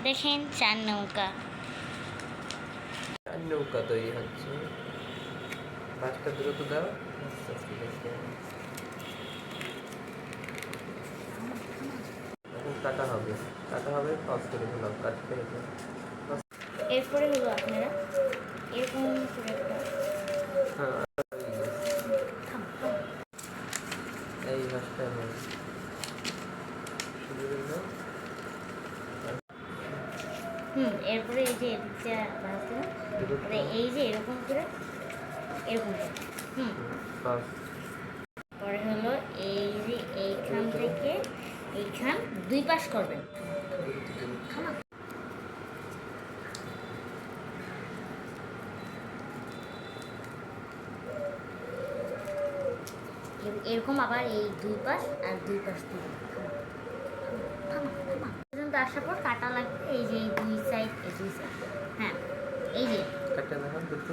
দেখেন চার নৌকা। চার নৌকা তৈরি হচ্ছে। বাসটা দ্রুত দাও। আস্তে আস্তে দেখে। এখন কাটা হবে, কাটা হবে, পাস করে ফেলাম, কাটতে হবে। এরপরে হলো আপনারা এরকম করে একটা হ্যাঁ, থাম থাম। এই বাসটা আমার শুরু হলো। এরপরে এই যে এদিকটা বাঁচলো, দ্রুত এই যে এরকম করে এরকম করে পাস। পরে হলো এই যে এইখান থেকে এইখান দুই পাশ করবেন। থামা। এরকম আবার এই দুই পাশ আর দুই পাশ দিবেন। থামা থামা পর্যন্ত আসার পর কাটা লাগবে, এই যে এই দুই সাইড, এই দুই সাইড। হ্যাঁ এই যে কাটা দেখান দ্রুত।